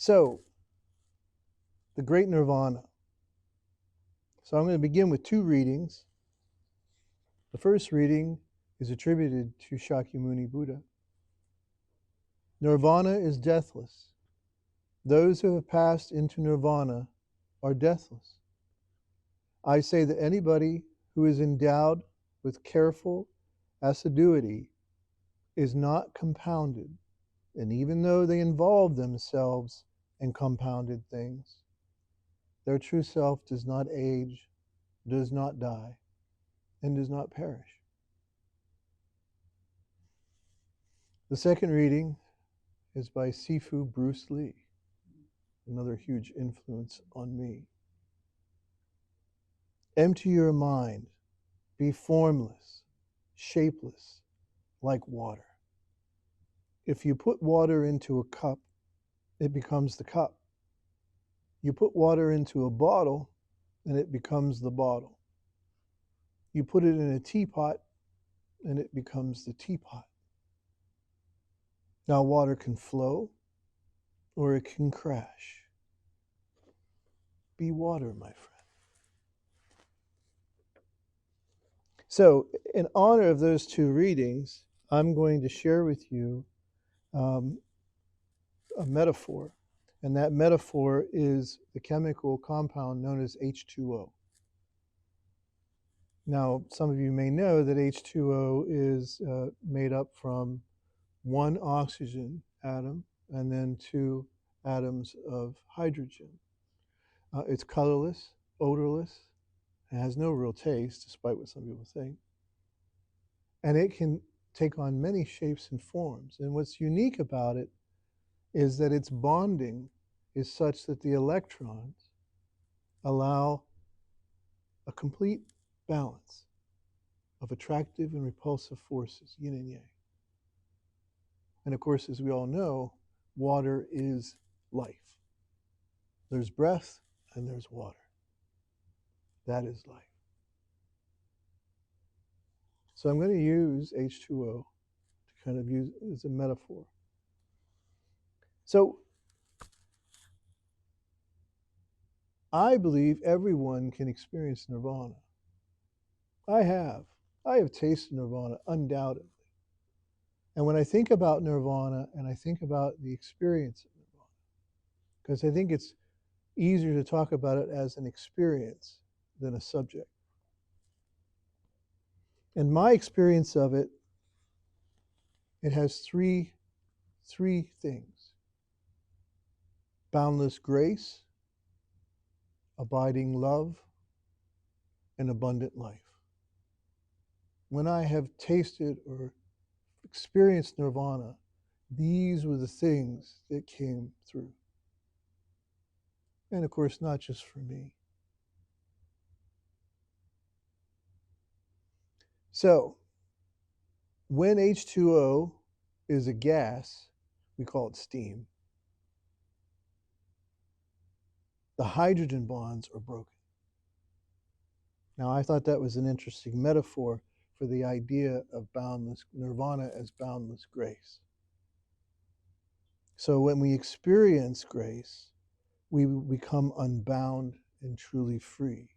So, the Great Nirvana. So I'm going to begin with two readings. The first reading is attributed to Shakyamuni Buddha. Nirvana is deathless. Those who have passed into Nirvana are deathless. I say that anybody who is endowed with careful assiduity is not compounded, and even though they involve themselves in compounded things, their true self does not age, does not die, and does not perish. The second reading is by Sifu Bruce Lee, another huge influence on me. Empty your mind, be formless, shapeless, like water. If you put water into a cup, it becomes the cup. You put water into a bottle, and it becomes the bottle. You put it in a teapot, and it becomes the teapot. Now, water can flow, or it can crash. Be water, my friend. So, in honor of those two readings, I'm going to share with you a metaphor. And that metaphor is the chemical compound known as H2O. Now, some of you may know that H2O is made up from one oxygen atom and then two atoms of hydrogen. It's colorless, odorless, and has no real taste, despite what some people think. And it can take on many shapes and forms. And what's unique about it is that its bonding is such that the electrons allow a complete balance of attractive and repulsive forces, yin and yang. And of course, as we all know, water is life. There's breath and there's water. That is life. So I'm going to use H2O to kind of use as a metaphor. So I believe everyone can experience nirvana. I have tasted nirvana, undoubtedly. And when I think about nirvana and I think about the experience of nirvana, because I think it's easier to talk about it as an experience than a subject. And my experience of it, it has three things: boundless grace, abiding love, and abundant life. When I have tasted or experienced nirvana, these were the things that came through. And of course, not just for me. So, when H2O is a gas, we call it steam, the hydrogen bonds are broken. Now, I thought that was an interesting metaphor for the idea of boundless nirvana as boundless grace. So when we experience grace, we become unbound and truly free.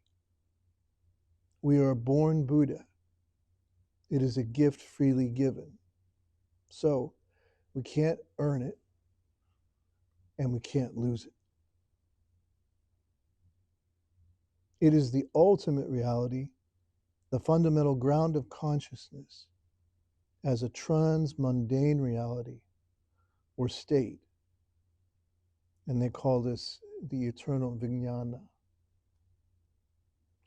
We are born Buddha. It is a gift freely given. So we can't earn it and we can't lose it. It is the ultimate reality, the fundamental ground of consciousness as a transmundane reality or state. And they call this the eternal vijnana.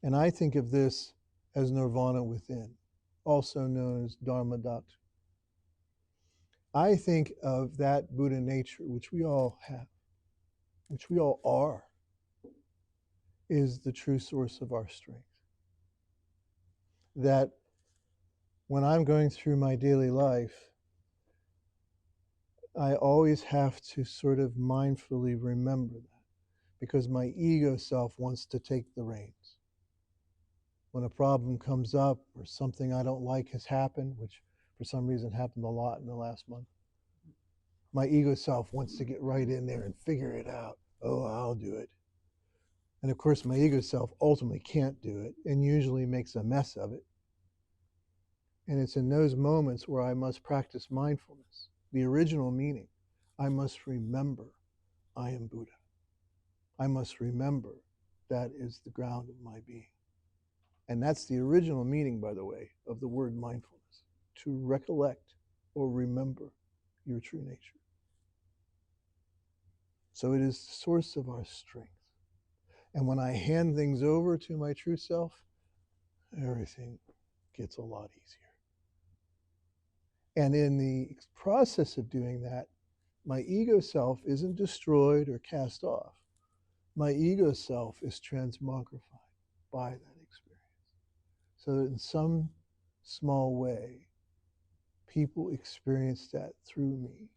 And I think of this as nirvana within, also known as dharma dhatu. I think of that Buddha nature, which we all have, which we all are, is the true source of our strength. That when I'm going through my daily life, I always have to sort of mindfully remember that, because my ego self wants to take the reins. When a problem comes up or something I don't like has happened, which for some reason happened a lot in the last month, My ego self wants to get right in there and figure it out. Oh, I'll do it. And of course, my ego self ultimately can't do it and usually makes a mess of it. And it's in those moments where I must practice mindfulness, the original meaning. I must remember I am Buddha. I must remember that is the ground of my being. And that's the original meaning, by the way, of the word mindfulness, to recollect or remember your true nature. So it is the source of our strength. And when I hand things over to my true self, everything gets a lot easier. And in the process of doing that, my ego self isn't destroyed or cast off. My ego self is transmogrified by that experience. So that in some small way, people experience that through me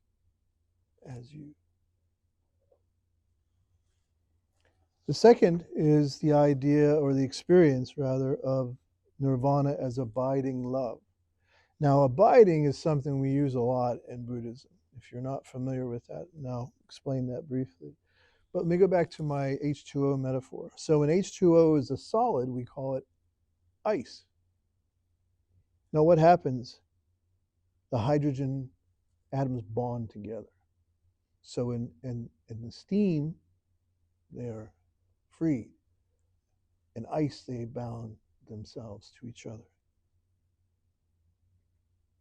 as you. The second is the idea, or the experience rather, of nirvana as abiding love. Now, abiding is something we use a lot in Buddhism. If you're not familiar with that, and I'll explain that briefly. But let me go back to my H2O metaphor. So when H2O is a solid, we call it ice. Now what happens? The hydrogen atoms bond together. So in the steam, they're free. In ice, they bound themselves to each other.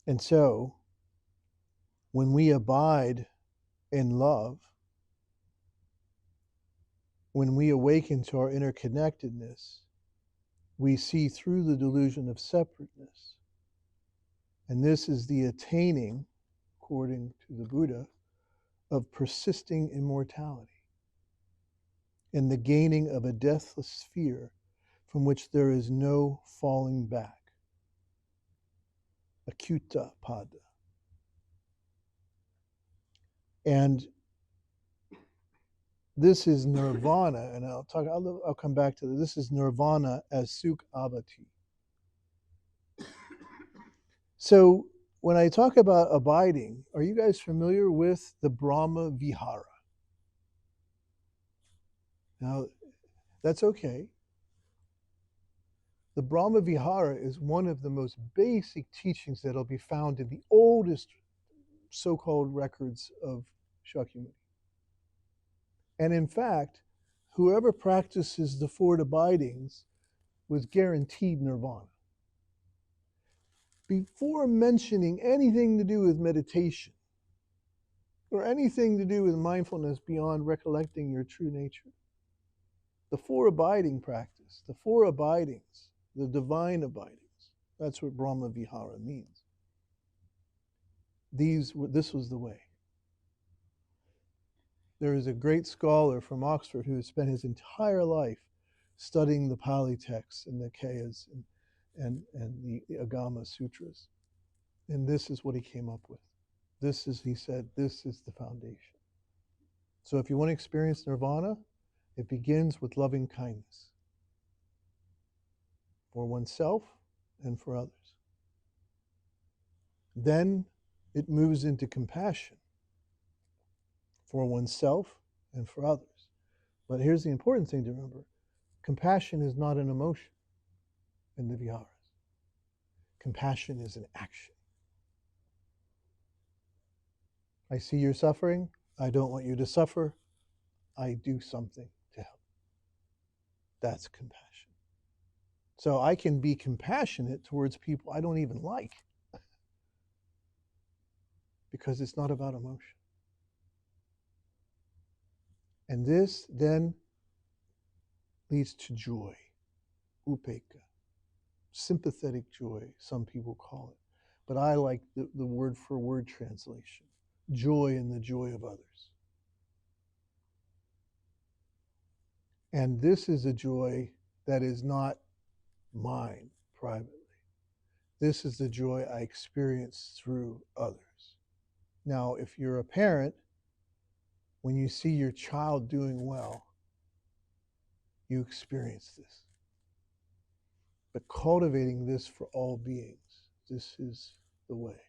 And so, when we abide in love, when we awaken to our interconnectedness, we see through the delusion of separateness. And this is the attaining, according to the Buddha, of persisting immortality and the gaining of a deathless sphere from which there is no falling back. Acutta pada. And this is nirvana, and I'll come back to this. This is nirvana as sukh abhati. So when I talk about abiding, are you guys familiar with the Brahma Vihara? Now, that's okay. The Brahma Vihara is one of the most basic teachings that'll be found in the oldest so-called records of Shakyamuni. And in fact, whoever practices the four abidings was guaranteed nirvana. Before mentioning anything to do with meditation or anything to do with mindfulness beyond recollecting your true nature, the four abiding practice, the four abidings, the divine abidings, that's what Brahma Vihara means. This was the way. There is a great scholar from Oxford who has spent his entire life studying the Pali texts and the Kayas and the Agama Sutras. And this is what he came up with. He said, this is the foundation. So if you want to experience nirvana, it begins with loving kindness for oneself and for others. Then it moves into compassion for oneself and for others. But here's the important thing to remember. Compassion is not an emotion in the viharas. Compassion is an action. I see you're suffering. I don't want you to suffer. I do something to help. That's compassion. So I can be compassionate towards people I don't even like because it's not about emotion. And this then leads to joy, upekkha, sympathetic joy, some people call it. But I like the word for word translation, joy in the joy of others. And this is a joy that is not mine privately. This is the joy I experience through others. Now, if you're a parent, when you see your child doing well, you experience this. But cultivating this for all beings, this is the way.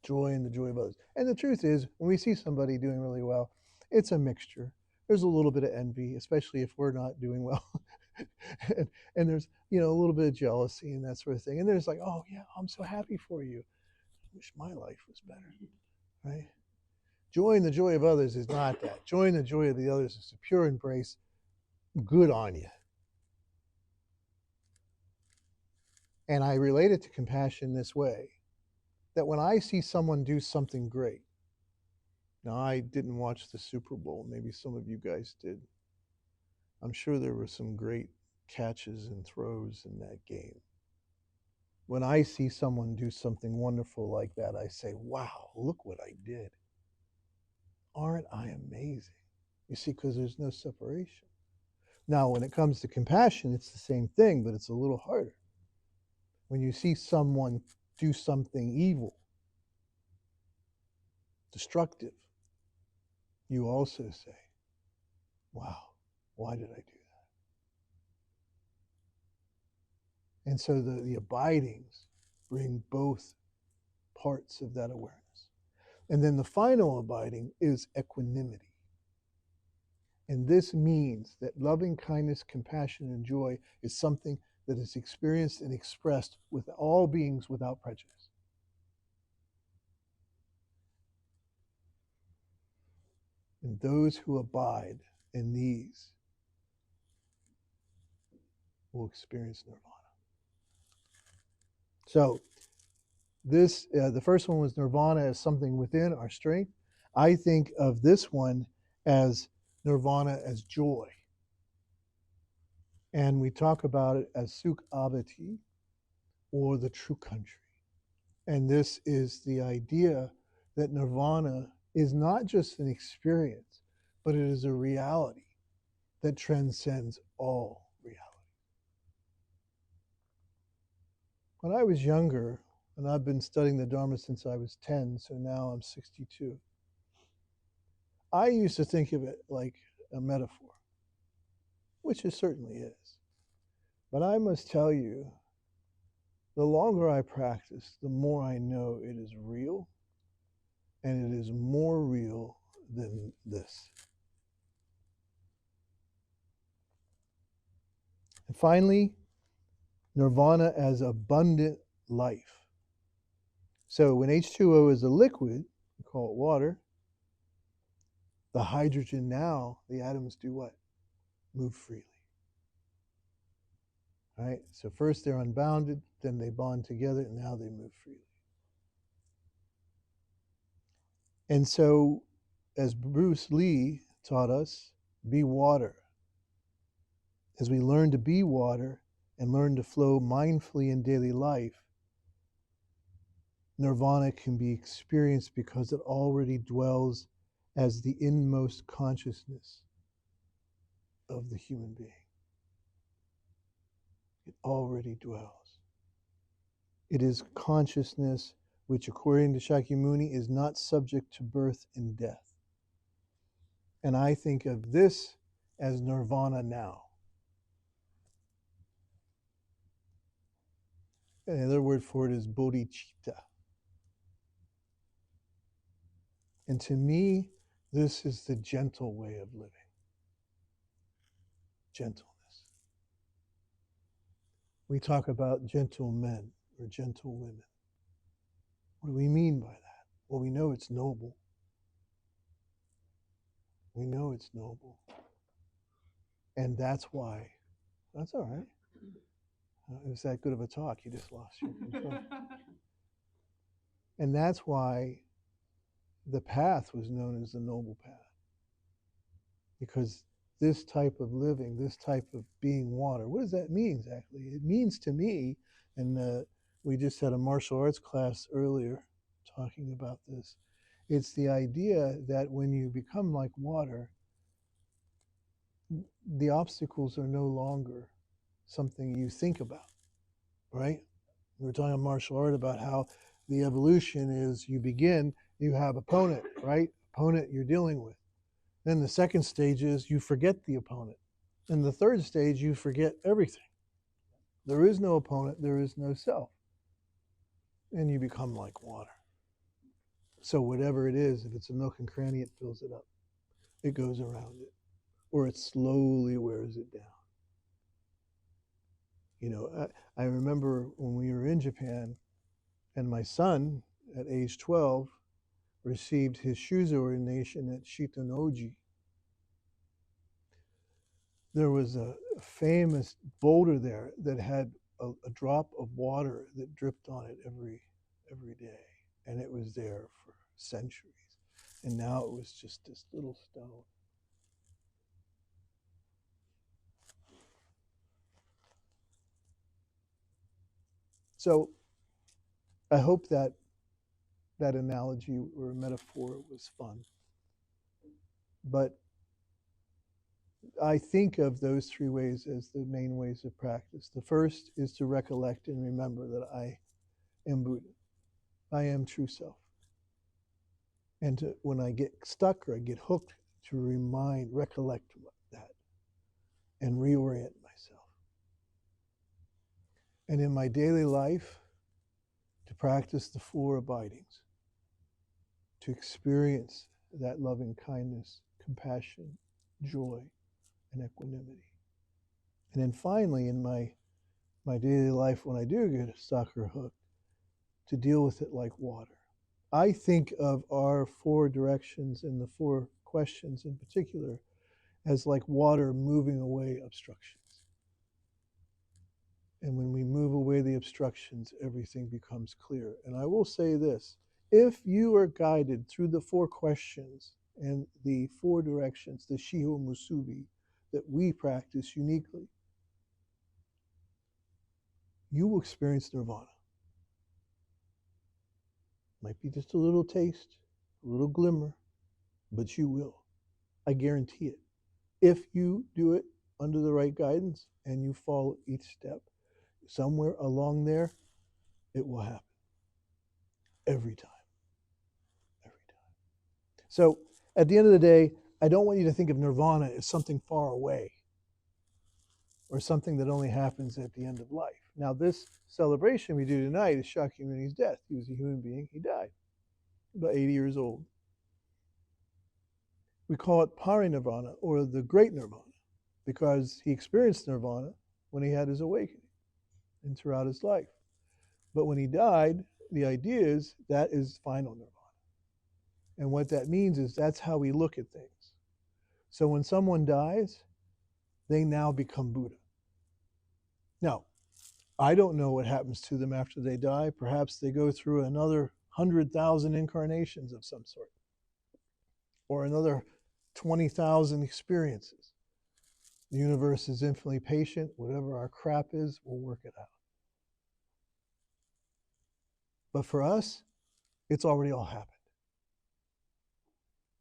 joy in the joy of others. And the truth is, when we see somebody doing really well, it's a mixture. There's a little bit of envy, especially if we're not doing well. and there's, a little bit of jealousy and that sort of thing. And there's like, oh yeah, I'm so happy for you. I wish my life was better, right? Joy in the joy of others is not that. Joy in the joy of the others is a pure embrace. Good on you. And I relate it to compassion this way, that when I see someone do something great, now I didn't watch the Super Bowl, maybe some of you guys did. I'm sure there were some great catches and throws in that game. When I see someone do something wonderful like that, I say, wow, look what I did. Aren't I amazing? You see, because there's no separation. Now, when it comes to compassion, it's the same thing, but it's a little harder. When you see someone do something evil, destructive, you also say, wow, why did I do that? And so the abidings bring both parts of that awareness. And then the final abiding is equanimity. And this means that loving kindness, compassion, and joy is something that is experienced and expressed with all beings without prejudice. And those who abide in these will experience nirvana. So this, the first one was nirvana as something within our strength. I think of this one as nirvana as joy. And we talk about it as Sukh Abhati, or the true country. And this is the idea that nirvana is not just an experience, but it is a reality that transcends all reality. When I was younger, and I've been studying the Dharma since I was 10, so now I'm 62, I used to think of it like a metaphor, which it certainly is. But I must tell you, the longer I practice, the more I know it is real, and it is more real than this. And finally, nirvana as abundant life. So when H2O is a liquid, we call it water, the hydrogen now, the atoms do what? Move freely. Right? So first they're unbounded, then they bond together, and now they move freely. And so, as Bruce Lee taught us, be water. As we learn to be water and learn to flow mindfully in daily life, nirvana can be experienced because it already dwells as the inmost consciousness of the human being. It already dwells. It is consciousness which, according to Shakyamuni, is not subject to birth and death. And I think of this as nirvana now. Another word for it is bodhicitta. And to me, this is the gentle way of living. Gentleness. We talk about gentle men or gentle women. What do we mean by that? Well, we know it's noble. We know it's noble. And that's why, that's all right. It was that good of a talk, you just lost your control. And that's why the path was known as the noble path. Because this type of living, this type of being water, what does that mean exactly? It means to me, and we just had a martial arts class earlier talking about this, it's the idea that when you become like water, the obstacles are no longer something you think about, right? We were talking about martial art about how the evolution is you begin, you have opponent, right? Opponent you're dealing with. Then the second stage is you forget the opponent. And the third stage, you forget everything. There is no opponent, there is no self. And you become like water. So whatever it is, if it's a milk and cranny, it fills it up. It goes around it, or it slowly wears it down. You know, I remember when we were in Japan, and my son, at age 12, received his Shuzo ordination at Shitonoji. There was a famous boulder there that had a drop of water that dripped on it every day, and it was there for centuries. And now it was just this little stone. So I hope that analogy or metaphor was fun. But I think of those three ways as the main ways of practice. The first is to recollect and remember that I am Buddha. I am true self. And when I get stuck or I get hooked, to recollect that and reorient myself. And in my daily life, to practice the four abidings, to experience that loving kindness, compassion, joy, and equanimity. And then finally, in my daily life, when I do get stuck or hooked, to deal with it like water. I think of our four directions and the four questions in particular as like water moving away obstructions. And when we move away the obstructions, everything becomes clear. And I will say this, if you are guided through the four questions and the four directions, the Shiho Musubi, that we practice uniquely, you will experience nirvana. Might be just a little taste, a little glimmer, but you will. I guarantee it. If you do it under the right guidance and you follow each step, somewhere along there, it will happen. Every time. Every time. So at the end of the day, I don't want you to think of nirvana as something far away or something that only happens at the end of life. Now, this celebration we do tonight is Shakyamuni's death. He was a human being. He died, about 80 years old. We call it parinirvana, or the great nirvana, because he experienced nirvana when he had his awakening and throughout his life. But when he died, the idea is that is final nirvana. And what that means is that's how we look at things. So when someone dies, they now become Buddha. Now, I don't know what happens to them after they die. Perhaps they go through another 100,000 incarnations of some sort, or another 20,000 experiences. The universe is infinitely patient. Whatever our crap is, we'll work it out. But for us, it's already all happened.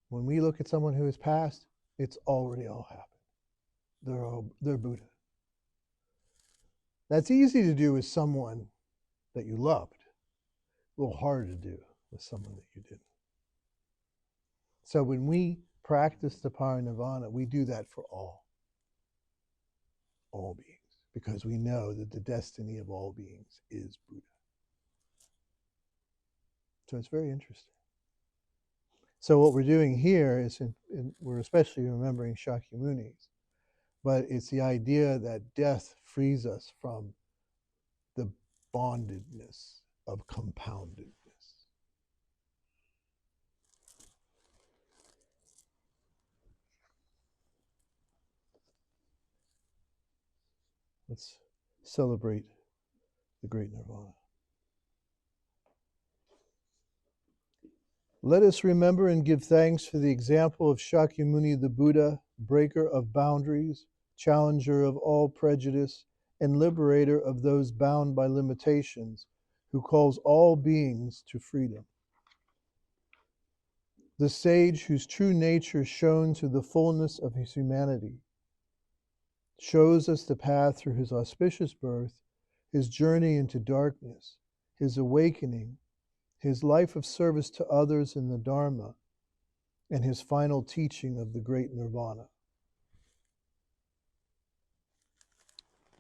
When we look at someone who has passed, it's already all happened. They're Buddha. That's easy to do with someone that you loved. A little harder to do with someone that you didn't. So when we practice the parinirvana, we do that for all beings, because we know that the destiny of all beings is Buddha. So it's very interesting. So what we're doing here is we're especially remembering Shakyamuni's, but it's the idea that death frees us from the bondedness of compoundedness. Let's celebrate the great nirvana. Let us remember and give thanks for the example of Shakyamuni the Buddha, breaker of boundaries, challenger of all prejudice, and liberator of those bound by limitations, who calls all beings to freedom. The sage whose true nature shone through the fullness of his humanity, shows us the path through his auspicious birth, his journey into darkness, his awakening, his life of service to others in the Dharma, and his final teaching of the great nirvana.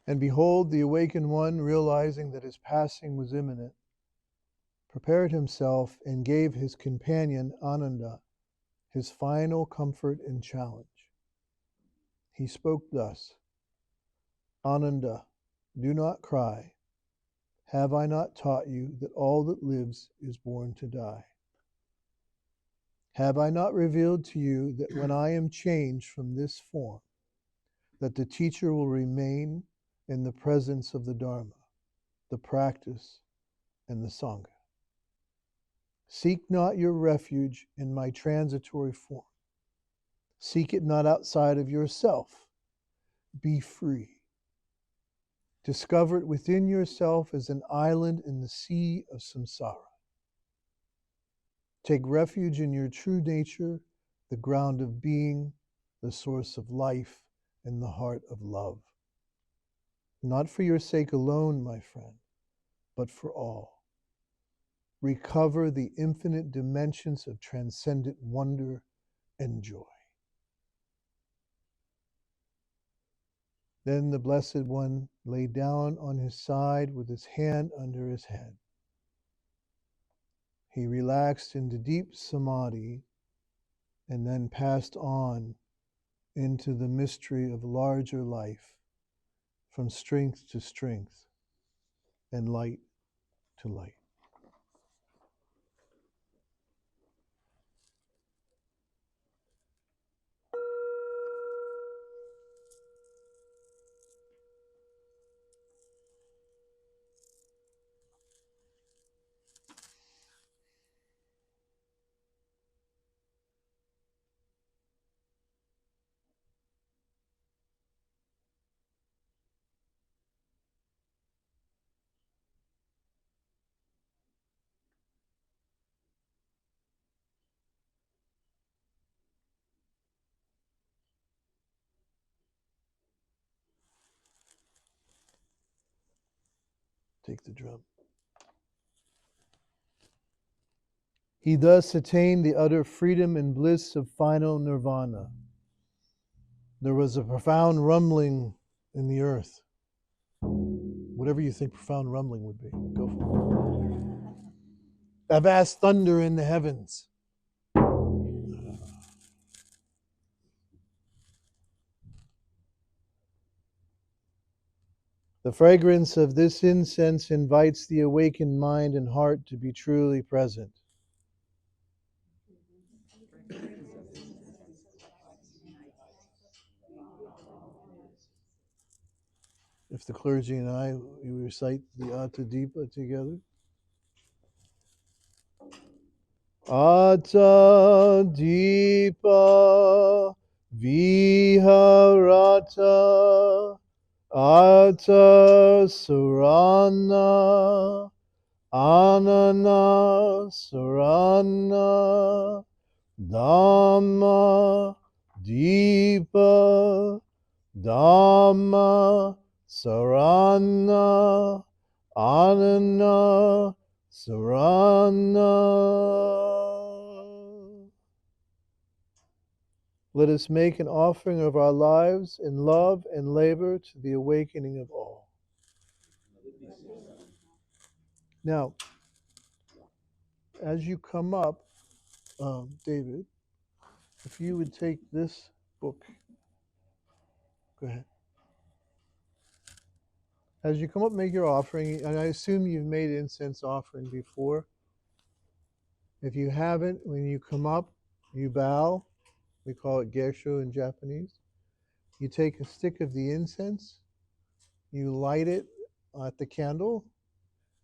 And behold, the awakened one, realizing that his passing was imminent, prepared himself and gave his companion Ananda his final comfort and challenge. He spoke thus, Ananda, do not cry. Have I not taught you that all that lives is born to die? Have I not revealed to you that when I am changed from this form, that the teacher will remain in the presence of the Dharma, the practice, and the Sangha? Seek not your refuge in my transitory form. Seek it not outside of yourself. Be free. Discover it within yourself as an island in the sea of samsara. Take refuge in your true nature, the ground of being, the source of life, and the heart of love. Not for your sake alone, my friend, but for all. Recover the infinite dimensions of transcendent wonder and joy. Then the Blessed One lay down on his side with his hand under his head. He relaxed into deep samadhi and then passed on into the mystery of larger life, from strength to strength and light to light. Take the drum. He thus attained the utter freedom and bliss of final nirvana. There was a profound rumbling in the earth. Whatever you think profound rumbling would be, go for it. A vast thunder in the heavens. The fragrance of this incense invites the awakened mind and heart to be truly present. If the clergy and I, we recite the Ata Deepa together. Ata Deepa Viharata Ata Surana Anana Surana Dhamma Deepa Dhamma Sarana Anana Sarana. Let us make an offering of our lives in love and labor to the awakening of all. Now, as you come up, David, if you would take this book. Go ahead. As you come up, make your offering, and I assume you've made incense offering before. If you haven't, when you come up, you bow. We call it gesho in Japanese. You take a stick of the incense, you light it at the candle,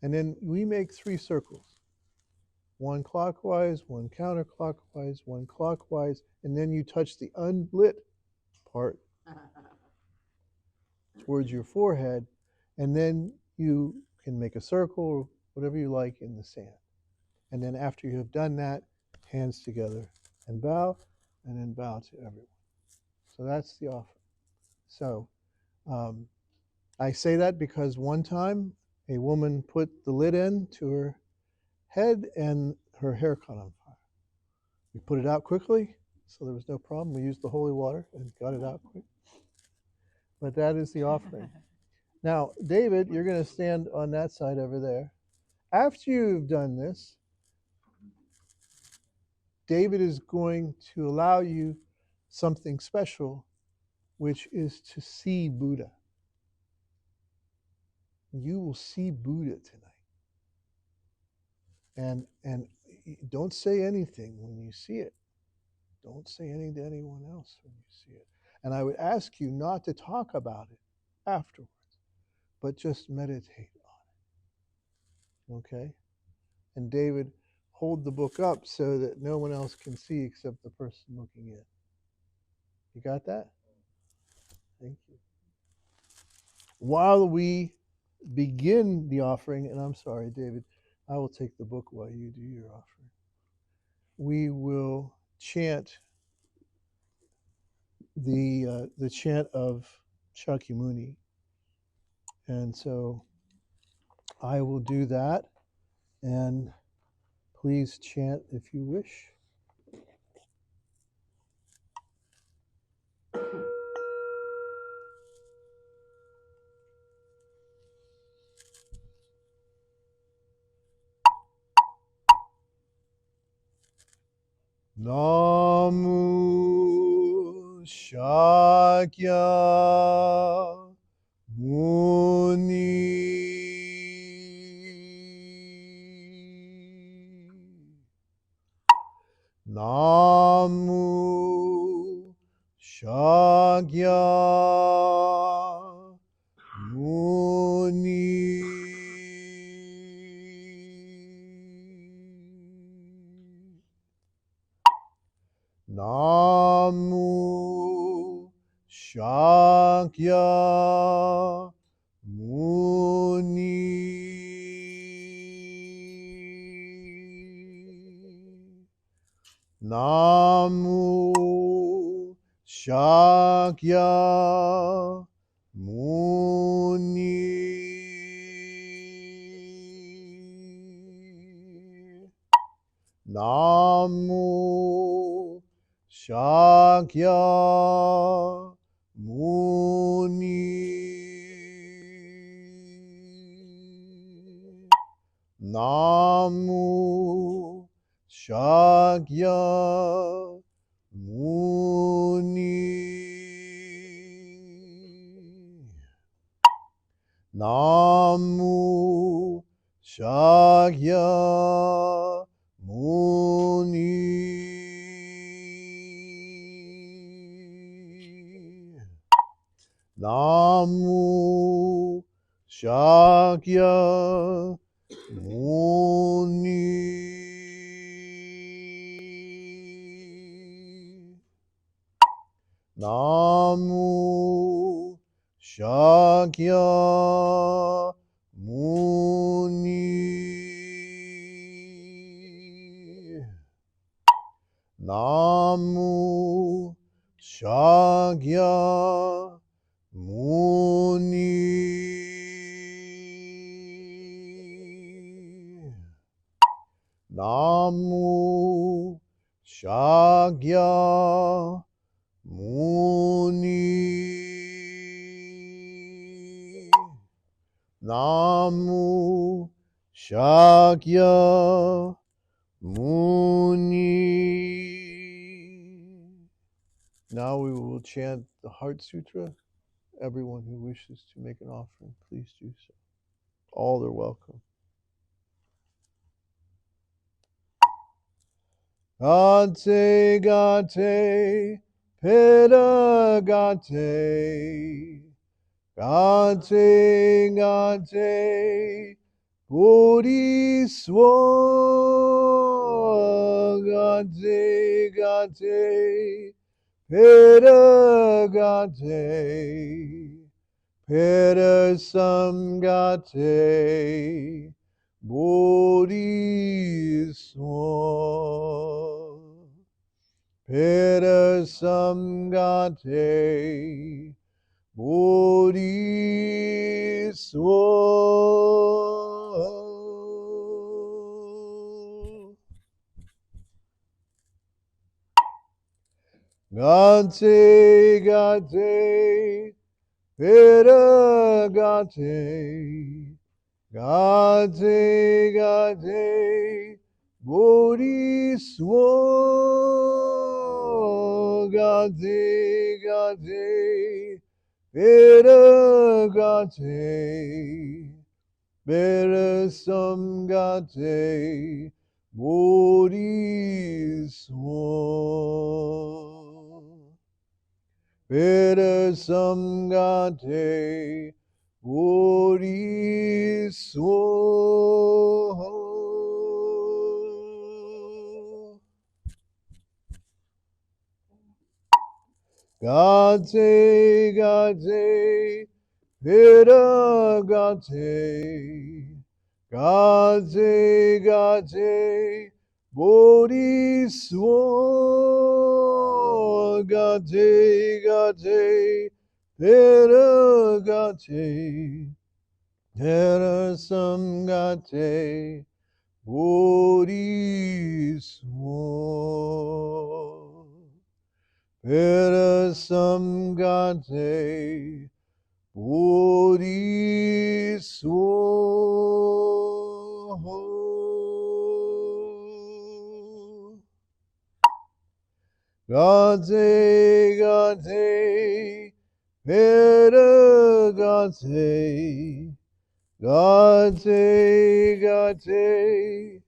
and then we make 3 circles. One clockwise, one counterclockwise, one clockwise, and then you touch the unlit part towards your forehead, and then you can make a circle or whatever you like in the sand. And then after you have done that, hands together and then bow to everyone. So that's the offering. So I say that because one time a woman put the lid in to her head and her hair caught on fire. We put it out quickly, so there was no problem. We used the holy water and got it out quick. But that is the offering. Now, David, you're going to stand on that side over there. After you've done this, David is going to allow you something special, which is to see Buddha. You will see Buddha tonight. And don't say anything when you see it. Don't say anything to anyone else when you see it. And I would ask you not to talk about it afterwards, but just meditate on it. Okay? And David, hold the book up so that no one else can see except the person looking in. You got that? Thank you. While we begin the offering, and I'm sorry, David, I will take the book while you do your offering. We will chant the chant of Shakyamuni. And so I will do that, and please chant if you wish. Namu Shakya Muni. Namu Shakya Muni. Namu Shakya Muni. Namu Shakya Muni. Namu Shakya Muni. Namu Shakya Muni. Namu Shakya Muni. Namu Shakya Muni. Namu Shakya Muni. Namu Shakya Muni. Namu Shakya Muni. Namu Shakya Muni. Now we will chant the Heart Sutra. Everyone who wishes to make an offering, please do so. All are welcome. Gate, gate, peda gate. Gate, gate, bodhiswa. Gate, gate, peda gate. Peda samgate. Bodhiswa. Peda samgate. Bodhiswa. Gate, gate, peda gate. Gate Gate Bodhisattva Gate Gate Veda Gate Veda Samgate Bodhisattva Veda Samgate Bodhisattva Gate Gate Veda Gate Gate Gate Bodhisattva Gate Gate Veda Gate Veda Samgate Bodhisattva Veda Samgate Bodhisattva Gate Gate Veda Gate Gate Gate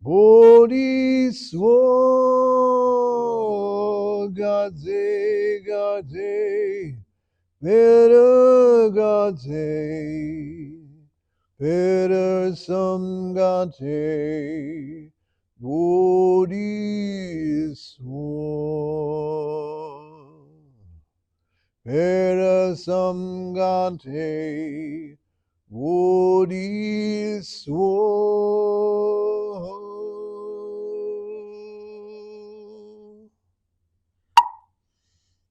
Bodhisattva Gate Gate Veda Gate Veda Samgate Bodhisattva Veda Samgate Bodhisattva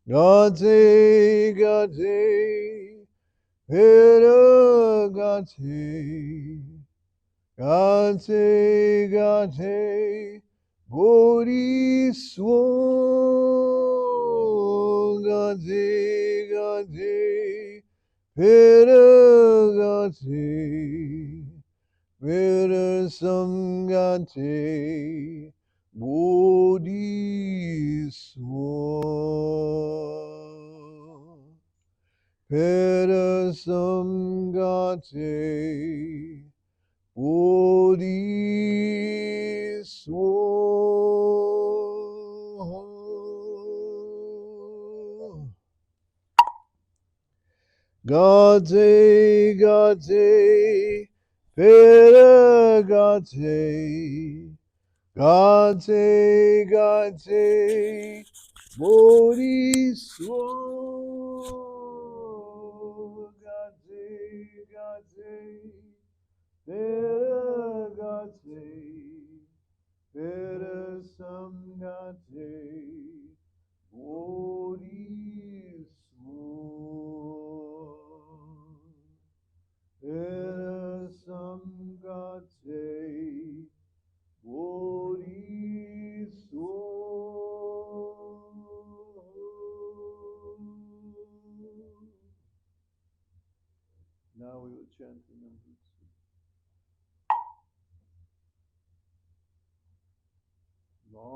Gate Gate Veda Gate Gate Gate Bodhisattva Gate Gate Veda Gate Veda Samgate Bodhisattva Veda Samgate Bodhisattva Gate Gate Veda Gate Gate Gate Bodhisattva Gate Gate Veda Gate Veda Samgate Bodhisattva Veda Samgate Bodhisattva. Now we will chant the numbers. Om.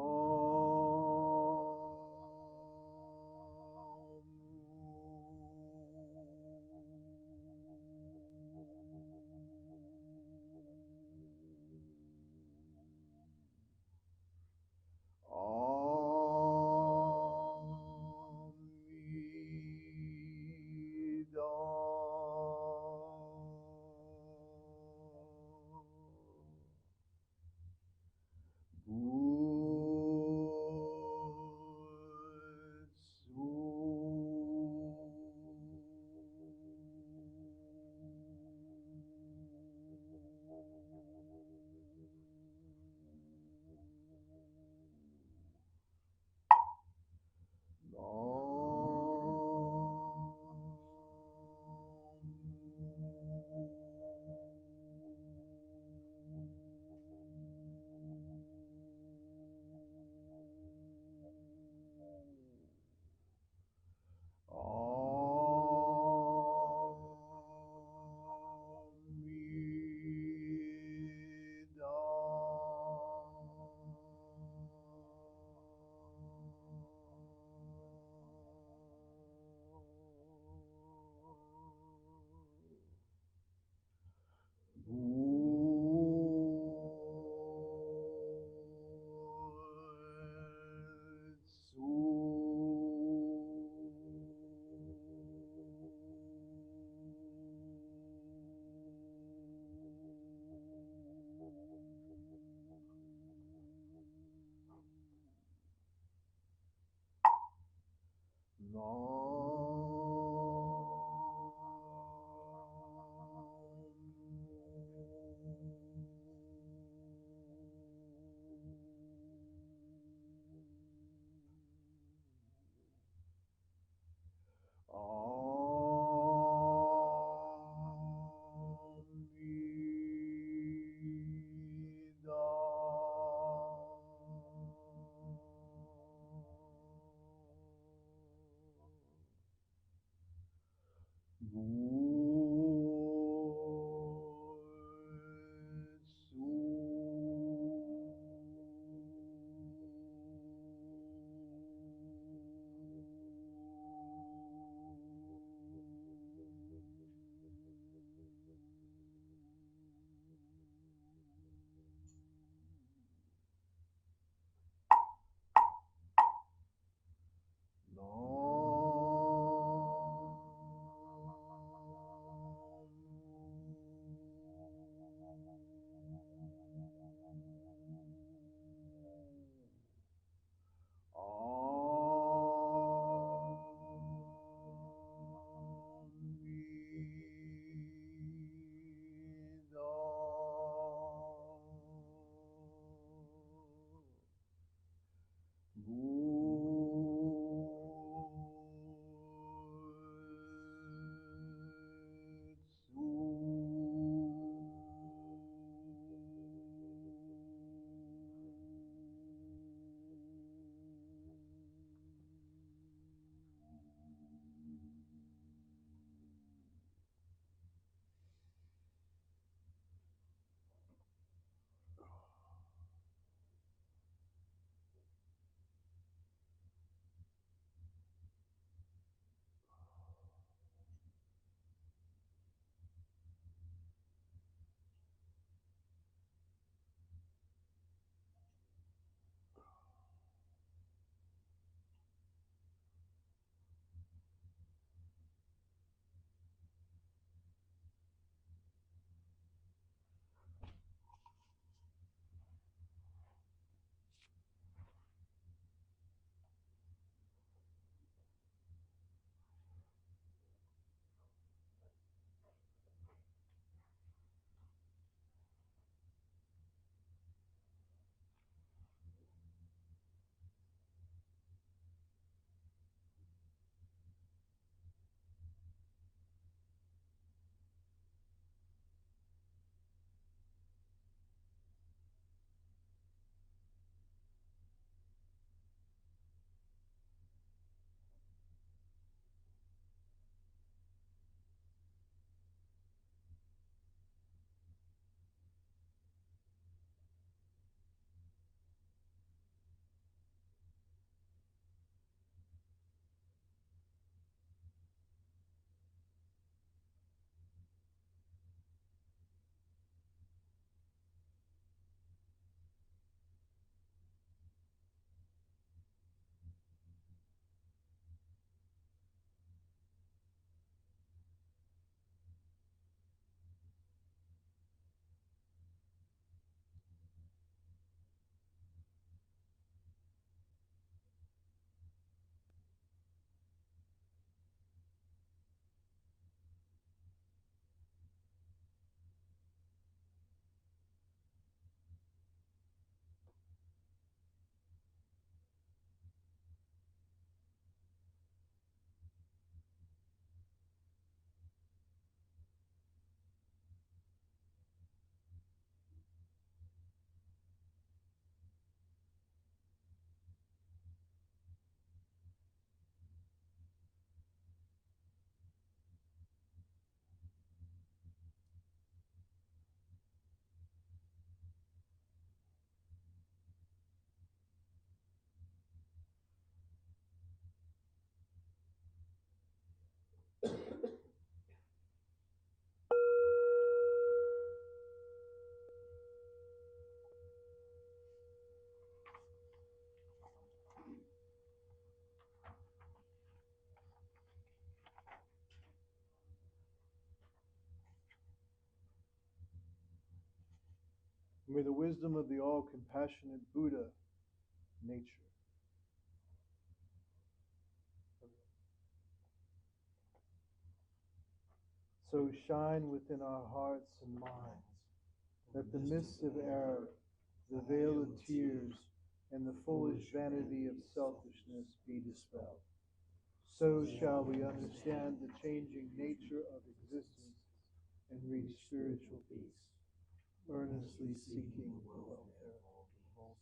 May the wisdom of the all-compassionate Buddha nature. So shine within our hearts and minds, that the mists of error, the veil of tears, and the foolish vanity of selfishness be dispelled. So shall we understand the changing nature of existence and reach spiritual peace, earnestly seeking the welfare of all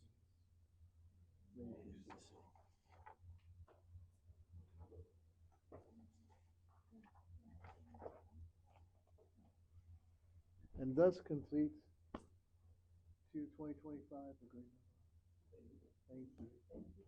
beings. And thus completes to 2025 a great number. Thank you. Thank you.